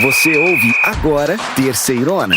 Você ouve agora Terceirona.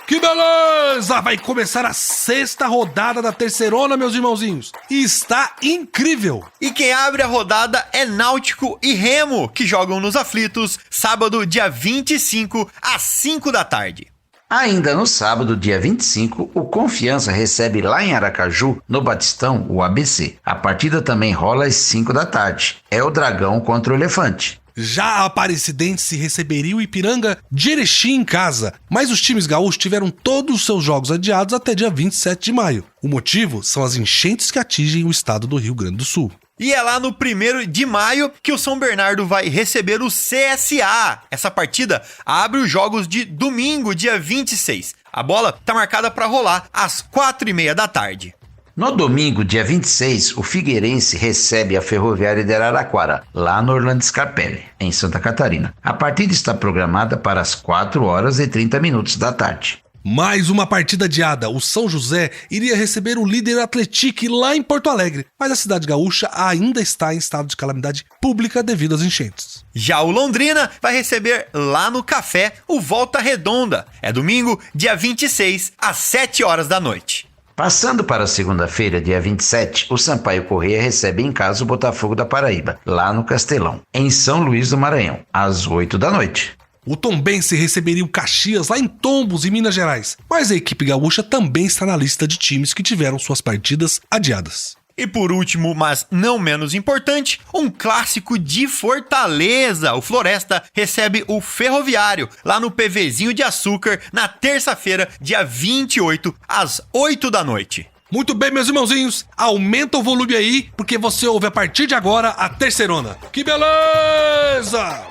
Que beleza! Vai começar a 6ª rodada da Terceirona, meus irmãozinhos. E está incrível! E quem abre a rodada é Náutico e Remo, que jogam nos aflitos, sábado, dia 25, às 5 da tarde. Ainda no sábado, dia 25, o Confiança recebe lá em Aracaju, no Batistão, o ABC. A partida também rola às 5 da tarde. É o Dragão contra o Elefante. Já a Aparecidense receberia o Ipiranga de Erechim em casa, mas os times gaúchos tiveram todos os seus jogos adiados até dia 27 de maio. O motivo são as enchentes que atingem o estado do Rio Grande do Sul. E é lá no 1º de maio que o São Bernardo vai receber o CSA. Essa partida abre os jogos de domingo, dia 26. A bola está marcada para rolar às 4h30 da tarde. No domingo, dia 26, o Figueirense recebe a Ferroviária de Araraquara, lá no Orlando Scarpelli, em Santa Catarina. A partida está programada para as 4h30 da tarde. Mais uma partida adiada. O São José iria receber o líder Atlético lá em Porto Alegre, mas a cidade gaúcha ainda está em estado de calamidade pública devido às enchentes. Já o Londrina vai receber lá no Café o Volta Redonda. É domingo, dia 26, às 7h da noite. Passando para a segunda-feira, dia 27, o Sampaio Corrêa recebe em casa o Botafogo da Paraíba, lá no Castelão, em São Luís do Maranhão, às 8 da noite. O Tombense receberia o Caxias lá em Tombos, em Minas Gerais, mas a equipe gaúcha também está na lista de times que tiveram suas partidas adiadas. E por último, mas não menos importante, um clássico de Fortaleza. O Floresta recebe o Ferroviário lá no PVzinho de Açúcar na terça-feira, dia 28, às 8 da noite. Muito bem, meus irmãozinhos, aumenta o volume aí, porque você ouve a partir de agora a Terceirona. Que beleza!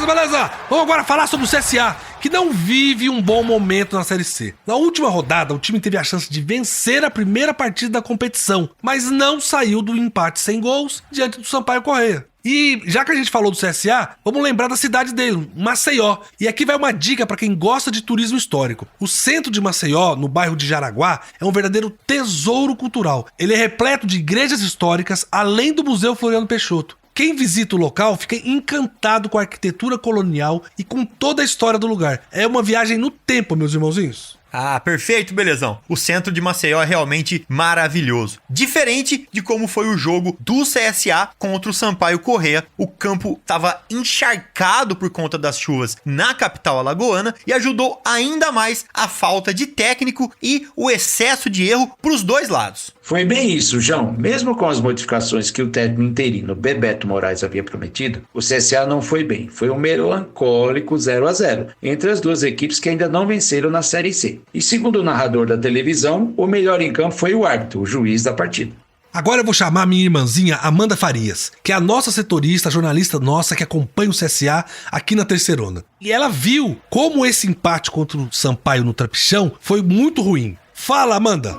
Beleza! Vamos agora falar sobre o CSA, que não vive um bom momento na Série C. Na última rodada, o time teve a chance de vencer a primeira partida da competição, mas não saiu do empate sem gols diante do Sampaio Corrêa. E já que a gente falou do CSA, vamos lembrar da cidade dele, Maceió. E aqui vai uma dica para quem gosta de turismo histórico. O centro de Maceió, no bairro de Jaraguá, é um verdadeiro tesouro cultural. Ele é repleto de igrejas históricas, além do Museu Floriano Peixoto. Quem visita o local fica encantado com a arquitetura colonial e com toda a história do lugar. É uma viagem no tempo, meus irmãozinhos. Ah, perfeito, belezão. O centro de Maceió é realmente maravilhoso. Diferente de como foi o jogo do CSA contra o Sampaio Corrêa. O campo estava encharcado por conta das chuvas na capital alagoana e ajudou ainda mais a falta de técnico e o excesso de erro para os dois lados. Foi bem isso, João. Mesmo com as modificações que o técnico interino Bebeto Moraes havia prometido, o CSA não foi bem. Foi um melancólico 0-0 entre as duas equipes que ainda não venceram na Série C. E segundo o narrador da televisão, o melhor em campo foi o árbitro, o juiz da partida. Agora eu vou chamar a minha irmãzinha Amanda Farias, que é a nossa setorista, a jornalista nossa que acompanha o CSA aqui na Terceirona. E ela viu como esse empate contra o Sampaio no Trapichão foi muito ruim. Fala, Amanda!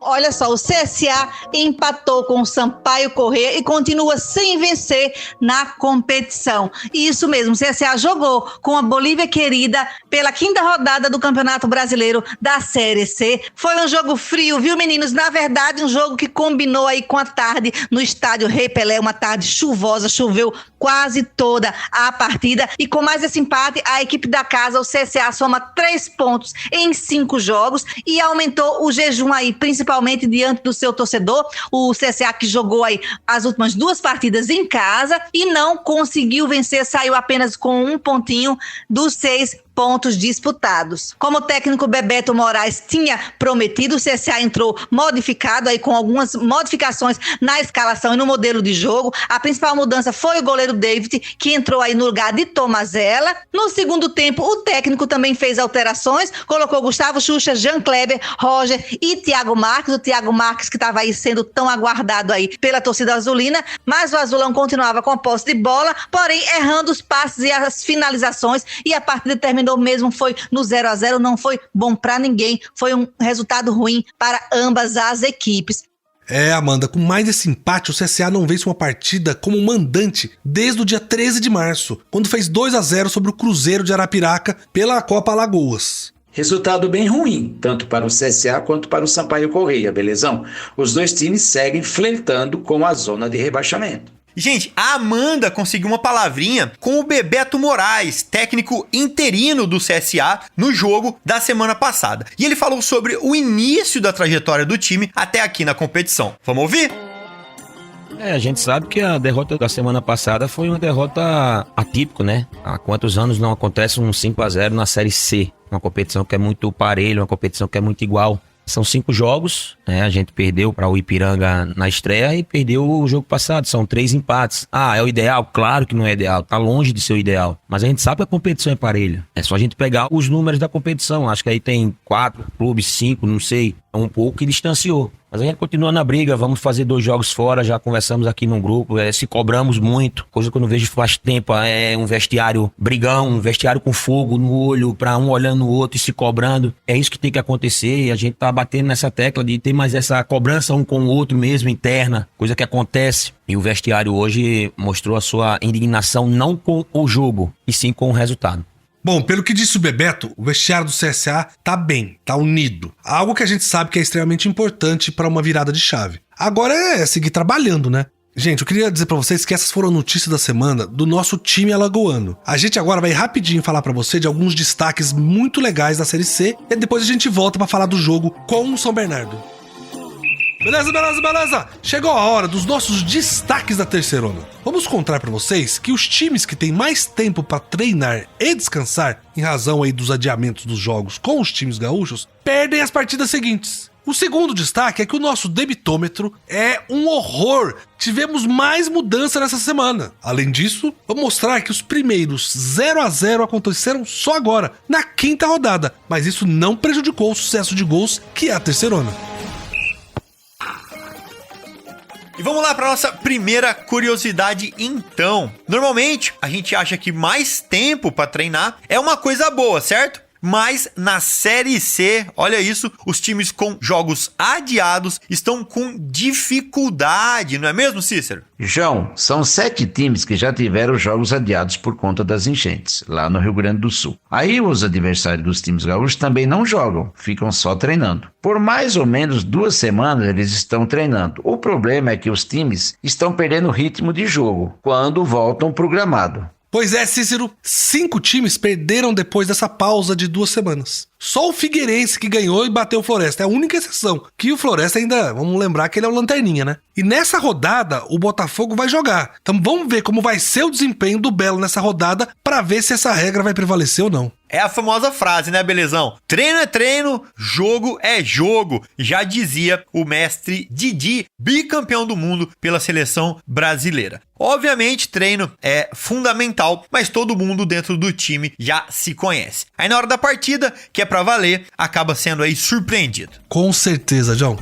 Olha só, o CSA empatou com o Sampaio Corrêa e continua sem vencer na competição. Isso mesmo, o CSA jogou com a Bolívia Querida pela 5ª rodada do Campeonato Brasileiro da Série C. Foi um jogo frio, viu, meninos? Na verdade, um jogo que combinou aí com a tarde no estádio Rei Pelé, uma tarde chuvosa, choveu quase toda a partida. E com mais esse empate, a equipe da casa, o CSA, soma 3 pontos em 5 jogos e aumentou o jejum aí, principalmente diante do seu torcedor. O CSA que jogou aí as últimas 2 partidas em casa e não conseguiu vencer, saiu apenas com 1 pontinho dos 6 pontos disputados. Como o técnico Bebeto Moraes tinha prometido, o CSA entrou modificado aí com algumas modificações na escalação e no modelo de jogo. A principal mudança foi o goleiro David, que entrou aí no lugar de Tomazella. No segundo tempo, o técnico também fez alterações, colocou Gustavo Xuxa, Jean Kleber, Roger e Thiago Marques. O Thiago Marques que estava aí sendo tão aguardado aí pela torcida azulina, mas o azulão continuava com a posse de bola, porém errando os passes e as finalizações, e a partida terminou mesmo, foi no 0-0, não foi bom para ninguém, foi um resultado ruim para ambas as equipes. É, Amanda, com mais esse empate, o CSA não vence uma partida como mandante desde o dia 13 de março, quando fez 2-0 sobre o Cruzeiro de Arapiraca pela Copa Alagoas. Resultado bem ruim, tanto para o CSA quanto para o Sampaio Corrêa, belezão? Os dois times seguem flertando com a zona de rebaixamento. Gente, a Amanda conseguiu uma palavrinha com o Bebeto Moraes, técnico interino do CSA, no jogo da semana passada. E ele falou sobre o início da trajetória do time até aqui na competição. Vamos ouvir? A gente sabe que a derrota da semana passada foi uma derrota atípica, né? Há quantos anos não acontece um 5-0 na Série C? Uma competição que é muito parelha, uma competição que é muito igual. São 5 jogos, né? A gente perdeu para o Ipiranga na estreia e perdeu o jogo passado. São 3 empates. É o ideal? Claro que não é ideal. Tá longe de ser o ideal. Mas a gente sabe que a competição é parelha. É só a gente pegar os números da competição. Acho que aí tem 4 clubes, 5, não sei. É um pouco que distanciou. Mas a gente continua na briga, vamos fazer 2 jogos fora, já conversamos aqui num grupo, se cobramos muito, coisa que eu não vejo faz tempo, é um vestiário brigão, um vestiário com fogo no olho, pra um olhando no outro e se cobrando. É isso que tem que acontecer e a gente tá batendo nessa tecla de ter mais essa cobrança um com o outro mesmo, interna, coisa que acontece. E o vestiário hoje mostrou a sua indignação não com o jogo, e sim com o resultado. Bom, pelo que disse o Bebeto, o vestiário do CSA tá bem, tá unido. Algo que a gente sabe que é extremamente importante para uma virada de chave. Agora é seguir trabalhando, né? Gente, eu queria dizer pra vocês que essas foram notícias da semana do nosso time alagoano. A gente agora vai rapidinho falar pra você de alguns destaques muito legais da Série C e depois a gente volta pra falar do jogo com o São Bernardo. Beleza! Chegou a hora dos nossos destaques da terceirona. Vamos contar pra vocês que os times que têm mais tempo pra treinar e descansar, em razão aí dos adiamentos dos jogos com os times gaúchos, perdem as partidas seguintes. O segundo destaque é que o nosso debitômetro é um horror. Tivemos mais mudança nessa semana. Além disso, vou mostrar que os primeiros 0-0 aconteceram só agora, na 5ª rodada, mas isso não prejudicou o sucesso de gols que é a terceirona. E vamos lá para nossa primeira curiosidade então. Normalmente, a gente acha que mais tempo para treinar é uma coisa boa, certo? Mas na Série C, olha isso, os times com jogos adiados estão com dificuldade, não é mesmo, Cícero? João, são 7 times que já tiveram jogos adiados por conta das enchentes, lá no Rio Grande do Sul. Aí os adversários dos times gaúchos também não jogam, ficam só treinando. Por mais ou menos 2 semanas eles estão treinando. O problema é que os times estão perdendo o ritmo de jogo quando voltam pro gramado. Pois é, Cícero, 5 times perderam depois dessa pausa de 2 semanas. Só o Figueirense que ganhou e bateu o Floresta, é a única exceção. Que o Floresta ainda, vamos lembrar que ele é o lanterninha, né? E nessa rodada, o Botafogo vai jogar. Então vamos ver como vai ser o desempenho do Belo nessa rodada para ver se essa regra vai prevalecer ou não. É a famosa frase, né, belezão? Treino é treino, jogo é jogo. Já dizia o mestre Didi, bicampeão do mundo pela seleção brasileira. Obviamente, treino é fundamental, mas todo mundo dentro do time já se conhece. Aí na hora da partida, que é pra valer, acaba sendo aí surpreendido. Com certeza, João.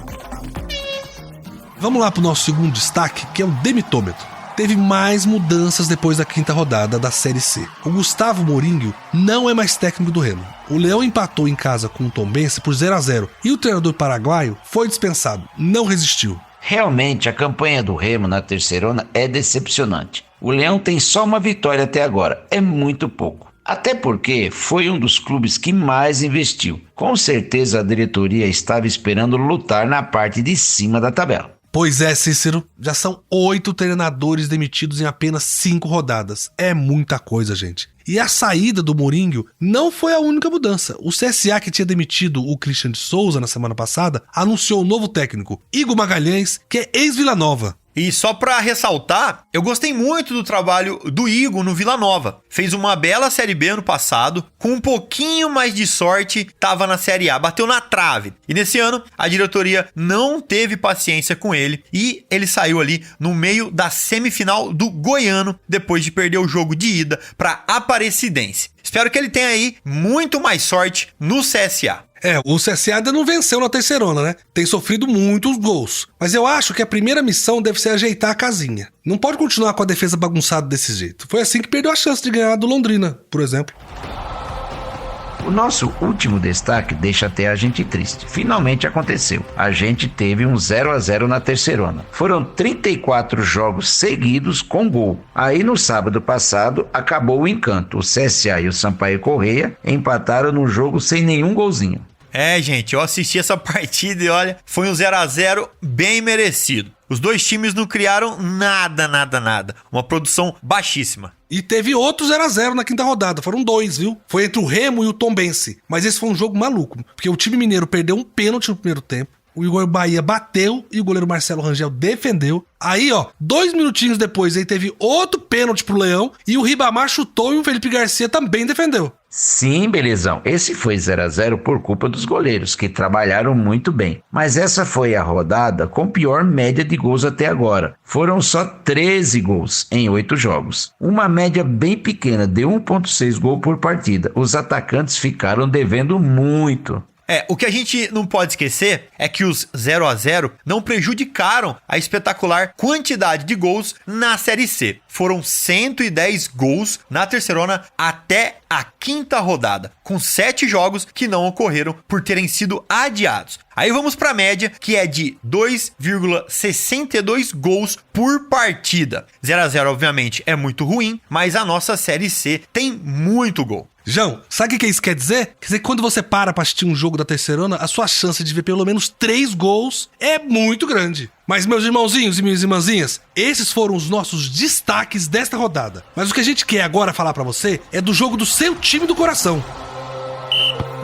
Vamos lá pro nosso segundo destaque, que é o demitômetro. Teve mais mudanças depois da 5ª rodada da Série C. O Gustavo Mourinho não é mais técnico do Remo. O Leão empatou em casa com o Tombense por 0-0 e o treinador paraguaio foi dispensado, não resistiu. Realmente, a campanha do Remo na terceirona é decepcionante. O Leão tem só uma vitória até agora, é muito pouco. Até porque foi um dos clubes que mais investiu. Com certeza a diretoria estava esperando lutar na parte de cima da tabela. Pois é, Cícero, já são 8 treinadores demitidos em apenas 5 rodadas. É muita coisa, gente. E a saída do Mourinho não foi a única mudança. O CSA, que tinha demitido o Christian de Souza na semana passada, anunciou o novo técnico, Igor Magalhães, que é ex-Vila Nova. E só pra ressaltar, eu gostei muito do trabalho do Igor no Vila Nova. Fez uma bela Série B ano passado, com um pouquinho mais de sorte, tava na Série A, bateu na trave. E nesse ano, a diretoria não teve paciência com ele e ele saiu ali no meio da semifinal do Goiano, depois de perder o jogo de ida pra Aparecidense. Espero que ele tenha aí muito mais sorte no CSA. O CSA ainda não venceu na terceirona, né? Tem sofrido muitos gols. Mas eu acho que a primeira missão deve ser ajeitar a casinha. Não pode continuar com a defesa bagunçada desse jeito. Foi assim que perdeu a chance de ganhar do Londrina, por exemplo. O nosso último destaque deixa até a gente triste. Finalmente aconteceu. A gente teve um 0-0 na terceirona. Foram 34 jogos seguidos com gol. Aí no sábado passado acabou o encanto. O CSA e o Sampaio Correia empataram num jogo sem nenhum golzinho. Gente, eu assisti essa partida e olha, foi um 0-0 bem merecido. Os dois times não criaram nada. Uma produção baixíssima. E teve outro 0x0 na quinta rodada, foram 2, viu? Foi entre o Remo e o Tombense. Mas esse foi um jogo maluco, porque o time mineiro perdeu um pênalti no primeiro tempo. O Igor Bahia bateu e o goleiro Marcelo Rangel defendeu. Aí, 2 minutinhos depois, aí teve outro pênalti pro Leão e o Ribamar chutou e o Felipe Garcia também defendeu. Sim, Belezão, esse foi 0x0 por culpa dos goleiros, que trabalharam muito bem. Mas essa foi a rodada com pior média de gols até agora. Foram só 13 gols em 8 jogos. Uma média bem pequena, de 1,6 gol por partida. Os atacantes ficaram devendo muito. O que a gente não pode esquecer é que os 0x0 não prejudicaram a espetacular quantidade de gols na Série C. Foram 110 gols na terceirona até a quinta rodada, com 7 jogos que não ocorreram por terem sido adiados. Aí vamos para a média, que é de 2,62 gols por partida. 0x0, obviamente, é muito ruim, mas a nossa Série C tem muito gol. João, sabe o que isso quer dizer? Quer dizer que quando você para pra assistir um jogo da terceirona, a sua chance de ver pelo menos 3 gols é muito grande. Mas, meus irmãozinhos e minhas irmãzinhas, esses foram os nossos destaques desta rodada. Mas o que a gente quer agora falar pra você é do jogo do seu time do coração.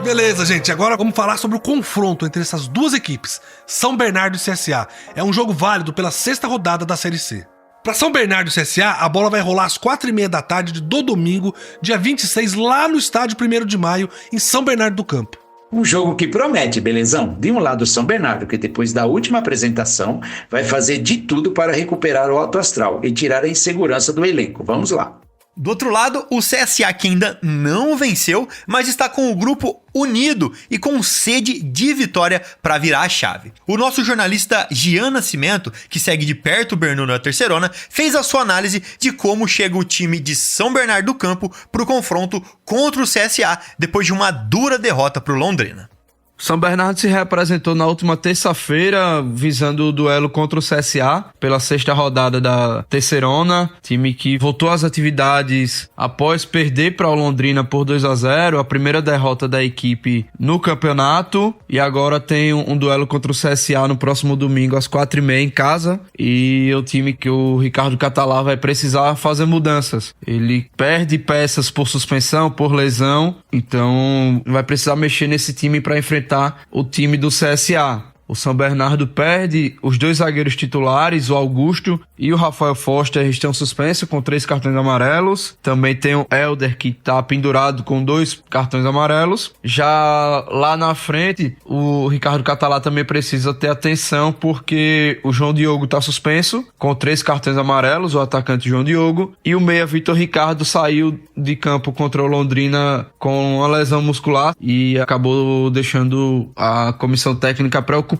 Beleza, gente, agora vamos falar sobre o confronto entre essas duas equipes, São Bernardo e CSA. É um jogo válido pela 6ª rodada da Série C. Para São Bernardo e CSA, a bola vai rolar às 4h30 da tarde do domingo, dia 26, lá no estádio 1º de maio, em São Bernardo do Campo. Um jogo que promete, Belezão. De um lado, o São Bernardo, que depois da última apresentação vai fazer de tudo para recuperar o alto astral e tirar a insegurança do elenco. Vamos lá. Do outro lado, o CSA, que ainda não venceu, mas está com o grupo unido e com sede de vitória para virar a chave. O nosso jornalista Gian Nascimento, que segue de perto o Bernu na terceirona, fez a sua análise de como chega o time de São Bernardo do Campo para o confronto contra o CSA depois de uma dura derrota para o Londrina. São Bernardo se reapresentou na última terça-feira, visando o duelo contra o CSA, pela 6ª rodada da terceirona, time que voltou às atividades após perder para o Londrina por 2-0, a primeira derrota da equipe no campeonato, e agora tem um duelo contra o CSA no próximo domingo às 4h30 em casa, e é o time que o Ricardo Catalá vai precisar fazer mudanças. Ele perde peças por suspensão, por lesão, então vai precisar mexer nesse time para enfrentar o time do CSA. O São Bernardo perde os 2 zagueiros titulares, o Augusto e o Rafael Foster, estão suspensos com 3 cartões amarelos. Também tem o Helder, que está pendurado com 2 cartões amarelos. Já lá na frente, o Ricardo Catalá também precisa ter atenção, porque o João Diogo está suspenso com 3 cartões amarelos, o atacante João Diogo. E o meia Vitor Ricardo saiu de campo contra o Londrina com uma lesão muscular e acabou deixando a comissão técnica preocupada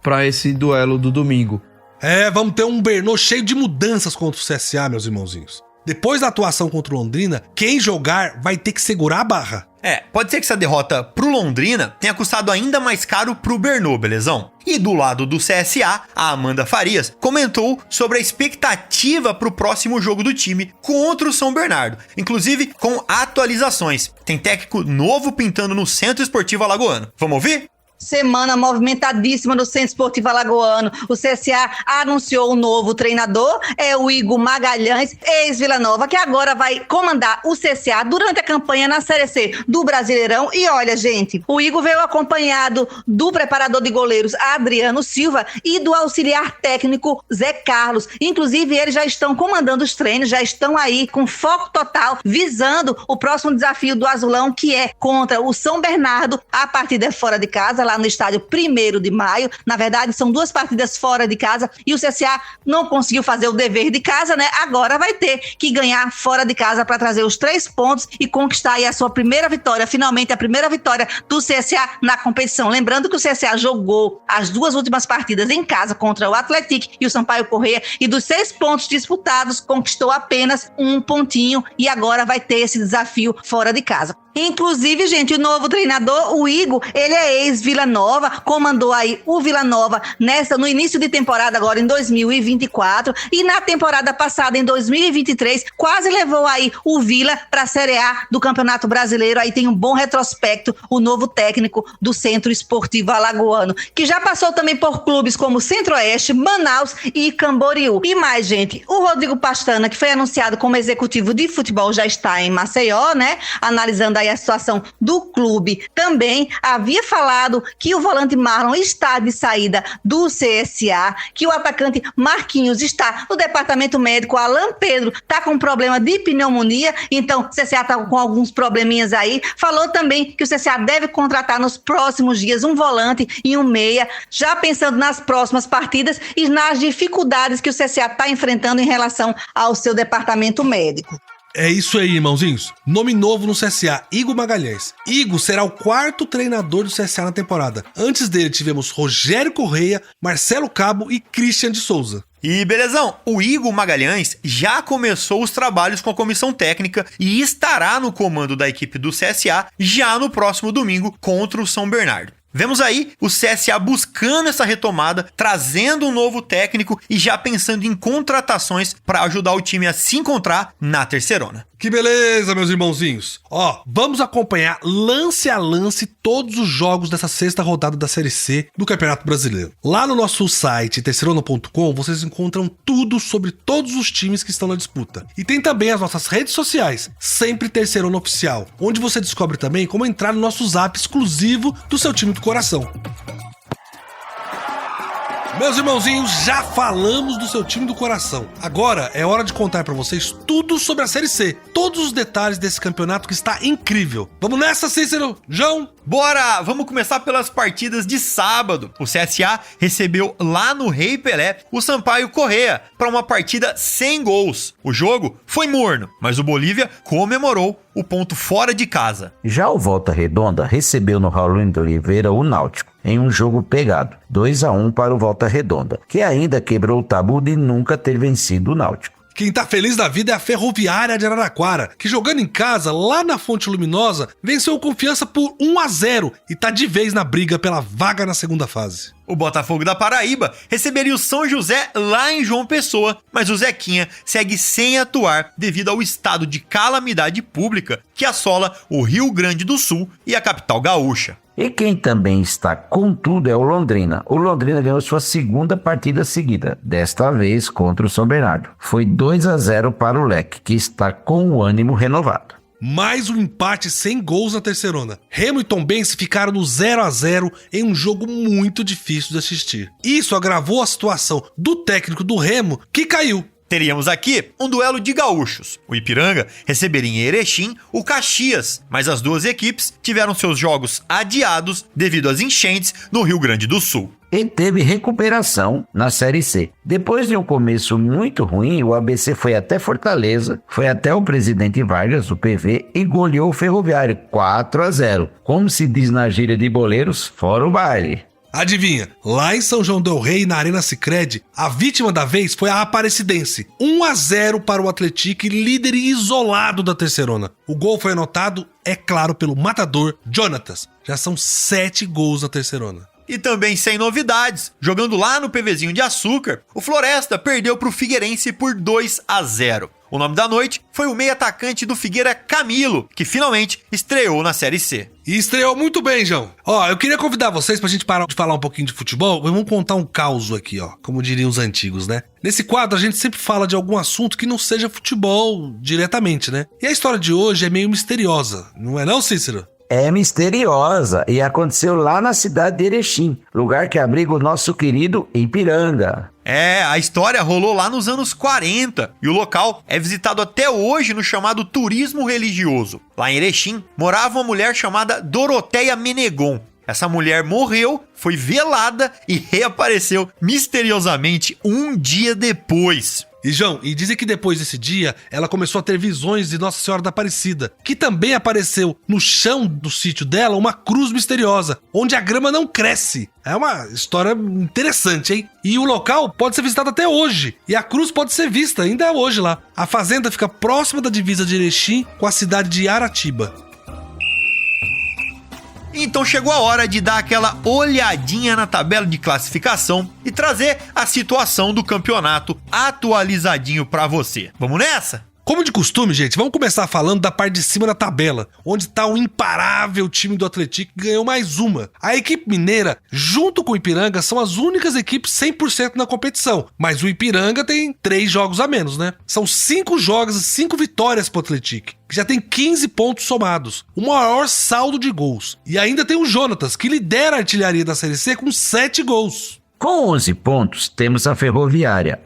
para esse duelo do domingo. Vamos ter um Bernou cheio de mudanças contra o CSA, meus irmãozinhos. Depois da atuação contra o Londrina, quem jogar vai ter que segurar a barra. Pode ser que essa derrota pro Londrina tenha custado ainda mais caro pro Bernou, belezão? E do lado do CSA, a Amanda Farias comentou sobre a expectativa pro próximo jogo do time contra o São Bernardo, inclusive com atualizações. Tem técnico novo pintando no Centro Esportivo Alagoano. Vamos ouvir? Semana movimentadíssima no Centro Esportivo Alagoano. O CSA anunciou um novo treinador, é o Igor Magalhães, ex-Vila Nova, que agora vai comandar o CSA durante a campanha na Série C do Brasileirão. E olha, gente, o Igor veio acompanhado do preparador de goleiros Adriano Silva e do auxiliar técnico Zé Carlos. Inclusive, eles já estão comandando os treinos, já estão aí com foco total, visando o próximo desafio do Azulão, que é contra o São Bernardo. A partida é fora de casa, lá no estádio 1º de maio. Na verdade, são 2 partidas fora de casa e o CSA não conseguiu fazer o dever de casa, né? Agora vai ter que ganhar fora de casa para trazer os 3 pontos e conquistar aí a sua primeira vitória, finalmente a primeira vitória do CSA na competição. Lembrando que o CSA jogou as 2 últimas partidas em casa contra o Atlético e o Sampaio Corrêa, e dos 6 pontos disputados, conquistou apenas 1 pontinho e agora vai ter esse desafio fora de casa. Inclusive, gente, o novo treinador, o Igor, ele é ex-Vila Nova, comandou aí o Vila Nova no início de temporada agora em 2024 e na temporada passada em 2023 quase levou aí o Vila para a Série A do Campeonato Brasileiro. Aí tem um bom retrospecto o novo técnico do Centro Esportivo Alagoano, que já passou também por clubes como Centro-Oeste, Manaus e Camboriú. E mais, gente, o Rodrigo Pastana, que foi anunciado como executivo de futebol, já está em Maceió, né? Analisando aí a situação do clube. Também havia falado que o volante Marlon está de saída do CSA, que o atacante Marquinhos está no departamento médico, Alan Pedro está com problema de pneumonia, então o CSA está com alguns probleminhas aí. Falou também que o CSA deve contratar nos próximos dias um volante e um meia, já pensando nas próximas partidas e nas dificuldades que o CSA está enfrentando em relação ao seu departamento médico. É isso aí, irmãozinhos. Nome novo no CSA, Igor Magalhães. Igor será o 4º treinador do CSA na temporada. Antes dele tivemos Rogério Correia, Marcelo Cabo e Christian de Souza. E belezão, o Igor Magalhães já começou os trabalhos com a comissão técnica e estará no comando da equipe do CSA já no próximo domingo contra o São Bernardo. Vemos aí o CSA buscando essa retomada, trazendo um novo técnico e já pensando em contratações para ajudar o time a se encontrar na terceirona. Que beleza, meus irmãozinhos. Ó, vamos acompanhar lance a lance todos os jogos dessa 6ª rodada da Série C do Campeonato Brasileiro. Lá no nosso site, terceirona.com, vocês encontram tudo sobre todos os times que estão na disputa. E tem também as nossas redes sociais, sempre Terceirona Oficial, onde você descobre também como entrar no nosso zap exclusivo do seu time do coração. Meus irmãozinhos, já falamos do seu time do coração. Agora é hora de contar pra vocês tudo sobre a Série C. Todos os detalhes desse campeonato que está incrível. Vamos nessa, Cícero? João? Bora! Vamos começar pelas partidas de sábado. O CSA recebeu lá no Rei Pelé o Sampaio Corrêa para uma partida sem gols. O jogo foi morno, mas o Bolívia comemorou o ponto fora de casa. Já o Volta Redonda recebeu no Raulino de Oliveira o Náutico, em um jogo pegado, 2-1 para o Volta Redonda, que ainda quebrou o tabu de nunca ter vencido o Náutico. Quem tá feliz da vida é a Ferroviária de Araraquara, que jogando em casa, lá na Fonte Luminosa, venceu o Confiança por 1-0 e tá de vez na briga pela vaga na segunda fase. O Botafogo da Paraíba receberia o São José lá em João Pessoa, mas o Zequinha segue sem atuar devido ao estado de calamidade pública que assola o Rio Grande do Sul e a capital gaúcha. E quem também está com tudo é o Londrina. O Londrina ganhou sua segunda partida seguida, desta vez contra o São Bernardo. Foi 2-0 para o Leque, que está com o ânimo renovado. Mais um empate sem gols na terceirona. Remo e Tombense ficaram no 0-0 em um jogo muito difícil de assistir. Isso agravou a situação do técnico do Remo, que caiu. Teríamos aqui um duelo de gaúchos. O Ipiranga receberia em Erechim o Caxias, mas as duas equipes tiveram seus jogos adiados devido às enchentes no Rio Grande do Sul. E teve recuperação na Série C. Depois de um começo muito ruim, o ABC foi até Fortaleza, foi até o Presidente Vargas, o PV, e goleou o Ferroviário 4-0. Como se diz na gíria de boleiros, fora o baile. Adivinha, lá em São João del Rei, na Arena Sicredi, a vítima da vez foi a Aparecidense. 1-0 para o Atlético, líder isolado da terceirona. O gol foi anotado, é claro, pelo matador Jonatas. Já são 7 gols na terceirona. E também sem novidades, jogando lá no PVzinho de Açúcar, o Floresta perdeu para o Figueirense por 2-0. O nome da noite foi o meio atacante do Figueira, Camilo, que finalmente estreou na Série C. E estreou muito bem, João. Ó, eu queria convidar vocês pra gente parar de falar um pouquinho de futebol. Vamos contar um caos aqui, ó, como diriam os antigos, né? Nesse quadro a gente sempre fala de algum assunto que não seja futebol diretamente, né? E a história de hoje é meio misteriosa, não é não, Cícero? É misteriosa e aconteceu lá na cidade de Erechim, lugar que abriga o nosso querido Ipiranga. A história rolou lá nos anos 40 e o local é visitado até hoje no chamado turismo religioso. Lá em Erechim morava uma mulher chamada Doroteia Menegon. Essa mulher morreu, foi velada e reapareceu misteriosamente um dia depois. E João, e dizem que depois desse dia, ela começou a ter visões de Nossa Senhora da Aparecida, que também apareceu no chão do sítio dela uma cruz misteriosa, onde a grama não cresce. É uma história interessante, hein? E o local pode ser visitado até hoje, e a cruz pode ser vista ainda hoje lá. A fazenda fica próxima da divisa de Erechim com a cidade de Aratiba. Então chegou a hora de dar aquela olhadinha na tabela de classificação e trazer a situação do campeonato atualizadinho pra você. Vamos nessa? Como de costume, gente, vamos começar falando da parte de cima da tabela, onde tá o imparável time do Atlético que ganhou mais uma. A equipe mineira, junto com o Ipiranga, são as únicas equipes 100% na competição, mas o Ipiranga tem 3 jogos a menos, né? São 5 jogos e 5 vitórias pro Atlético, que já tem 15 pontos somados, o maior saldo de gols. E ainda tem o Jonatas, que lidera a artilharia da Série C com 7 gols. Com 11 pontos, temos a Ferroviária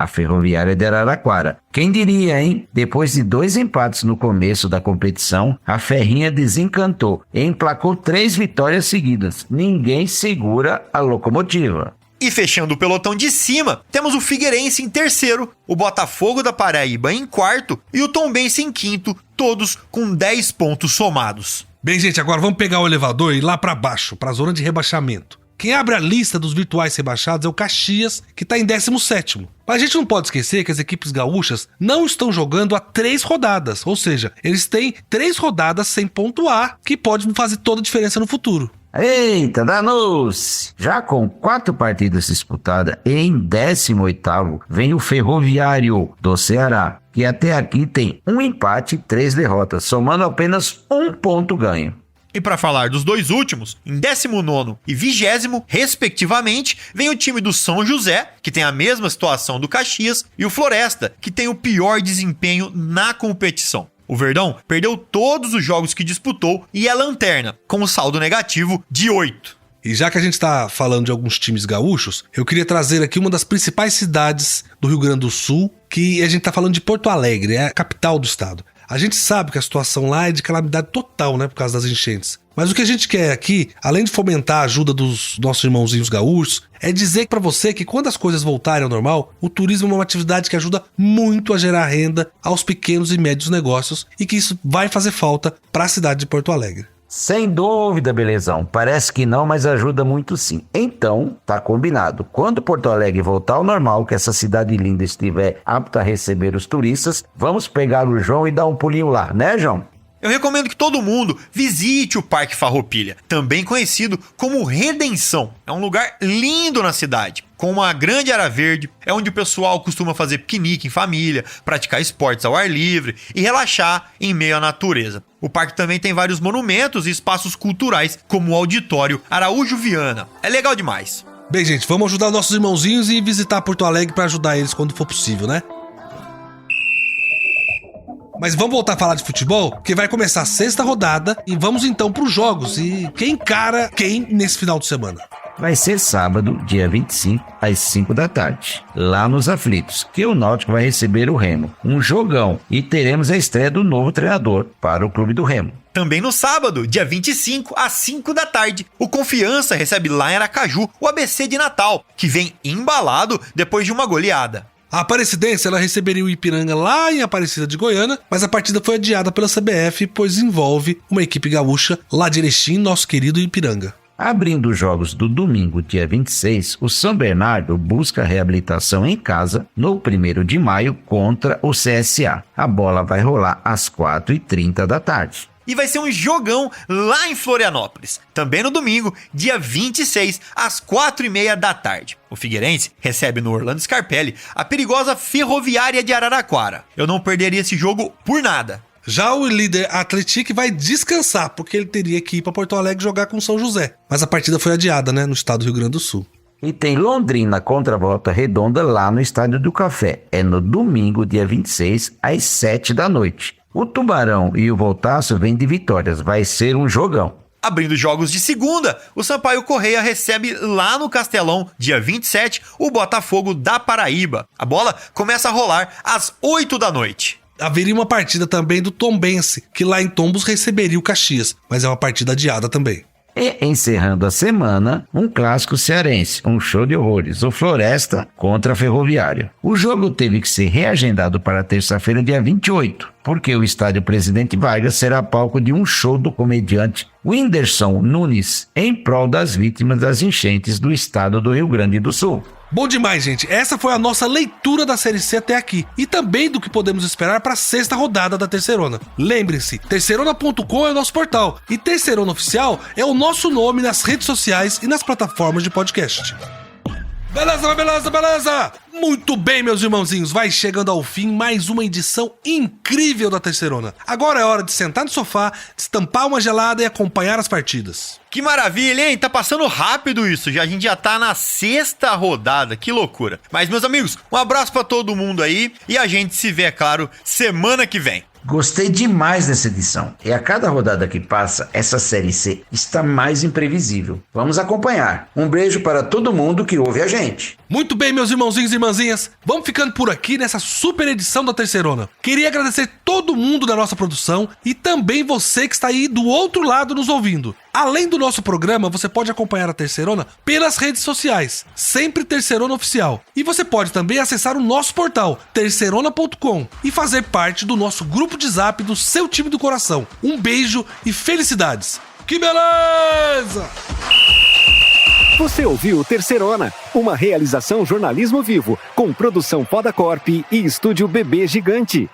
de Araraquara. Quem diria, hein? Depois de 2 empates no começo da competição, a Ferrinha desencantou e emplacou 3 vitórias seguidas. Ninguém segura a locomotiva. E fechando o pelotão de cima, temos o Figueirense em terceiro, o Botafogo da Paraíba em quarto e o Tombense em quinto, todos com 10 pontos somados. Bem, gente, agora vamos pegar o elevador e ir lá pra baixo, pra zona de rebaixamento. Quem abre a lista dos virtuais rebaixados é o Caxias, que está em 17º. Mas a gente não pode esquecer que as equipes gaúchas não estão jogando há 3 rodadas, ou seja, eles têm 3 rodadas sem pontuar, que pode fazer toda a diferença no futuro. Eita, danou-se! Já com 4 partidas disputadas, em 18º vem o Ferroviário do Ceará, que até aqui tem 1 empate e 3 derrotas, somando apenas 1 ponto ganho. E para falar dos 2 últimos, em 19º e 20º, respectivamente, vem o time do São José, que tem a mesma situação do Caxias, e o Floresta, que tem o pior desempenho na competição. O Verdão perdeu todos os jogos que disputou e é lanterna, com um saldo negativo de 8. E já que a gente está falando de alguns times gaúchos, eu queria trazer aqui uma das principais cidades do Rio Grande do Sul, que a gente está falando de Porto Alegre, é a capital do estado. A gente sabe que a situação lá é de calamidade total, né, por causa das enchentes. Mas o que a gente quer aqui, além de fomentar a ajuda dos nossos irmãozinhos gaúchos, é dizer para você que quando as coisas voltarem ao normal, o turismo é uma atividade que ajuda muito a gerar renda aos pequenos e médios negócios e que isso vai fazer falta para a cidade de Porto Alegre. Sem dúvida, Belezão. Parece que não, mas ajuda muito sim. Então, tá combinado. Quando Porto Alegre voltar ao normal, que essa cidade linda estiver apta a receber os turistas, vamos pegar o João e dar um pulinho lá, né, João? Eu recomendo que todo mundo visite o Parque Farroupilha, também conhecido como Redenção. É um lugar lindo na cidade, com uma grande área verde, é onde o pessoal costuma fazer piquenique em família, praticar esportes ao ar livre e relaxar em meio à natureza. O parque também tem vários monumentos e espaços culturais, como o Auditório Araújo Viana. É legal demais. Bem, gente, vamos ajudar nossos irmãozinhos e visitar Porto Alegre para ajudar eles quando for possível, né? Mas vamos voltar a falar de futebol, que vai começar a 6ª rodada e vamos então para os jogos. E quem encara quem nesse final de semana? Vai ser sábado, dia 25, às 5 da tarde, lá nos Aflitos, que o Náutico vai receber o Remo. Um jogão, e teremos a estreia do novo treinador para o clube do Remo. Também no sábado, dia 25, às 5 da tarde, o Confiança recebe lá em Aracaju o ABC de Natal, que vem embalado depois de uma goleada. A Aparecidense, ela receberia o Ipiranga lá em Aparecida de Goiânia, mas a partida foi adiada pela CBF, pois envolve uma equipe gaúcha lá de Erechim, nosso querido Ipiranga. Abrindo os jogos do domingo, dia 26, o São Bernardo busca reabilitação em casa no 1º de maio contra o CSA. A bola vai rolar às 4h30 da tarde. E vai ser um jogão lá em Florianópolis, também no domingo, dia 26, às 4h30 da tarde. O Figueirense recebe no Orlando Scarpelli a perigosa Ferroviária de Araraquara. Eu não perderia esse jogo por nada. Já o líder Atlético vai descansar, porque ele teria que ir para Porto Alegre jogar com São José. Mas a partida foi adiada, né, no estado do Rio Grande do Sul. E tem Londrina contra Volta Redonda lá no Estádio do Café. É no domingo, dia 26, às 7 da noite. O Tubarão e o Voltaço vêm de vitórias, vai ser um jogão. Abrindo jogos de segunda, o Sampaio Correia recebe lá no Castelão, dia 27, o Botafogo da Paraíba. A bola começa a rolar às 8 da noite. Haveria uma partida também do Tombense, que lá em Tombos receberia o Caxias, mas é uma partida adiada também. E encerrando a semana, um clássico cearense, um show de horrores, o Floresta contra a Ferroviária. O jogo teve que ser reagendado para terça-feira, dia 28, porque o estádio Presidente Vargas será palco de um show do comediante Whindersson Nunes, em prol das vítimas das enchentes do estado do Rio Grande do Sul. Bom demais, gente. Essa foi a nossa leitura da Série C até aqui e também do que podemos esperar para a 6ª rodada da Terceirona. Lembre-se, terceirona.com é o nosso portal e Terceirona Oficial é o nosso nome nas redes sociais e nas plataformas de podcast. Beleza! Muito bem, meus irmãozinhos, vai chegando ao fim mais uma edição incrível da Terceirona. Agora é hora de sentar no sofá, destampar uma gelada e acompanhar as partidas. Que maravilha, hein? Tá passando rápido isso, a gente já tá na 6ª rodada, que loucura. Mas, meus amigos, um abraço pra todo mundo aí e a gente se vê, é claro, semana que vem. Gostei demais dessa edição. E a cada rodada que passa, essa Série C está mais imprevisível. Vamos acompanhar. Um beijo para todo mundo que ouve a gente. Muito bem, meus irmãozinhos e irmãzinhas, vamos ficando por aqui nessa super edição da Terceirona. Queria agradecer todo mundo da nossa produção e também você que está aí do outro lado nos ouvindo. Além do nosso programa, você pode acompanhar a Terceirona pelas redes sociais, sempre Terceirona Oficial. E você pode também acessar o nosso portal, terceirona.com, e fazer parte do nosso grupo de zap do seu time do coração. Um beijo e felicidades. Que beleza! Você ouviu Terceirona, uma realização jornalismo vivo, com produção Podacorp e estúdio Bebê Gigante.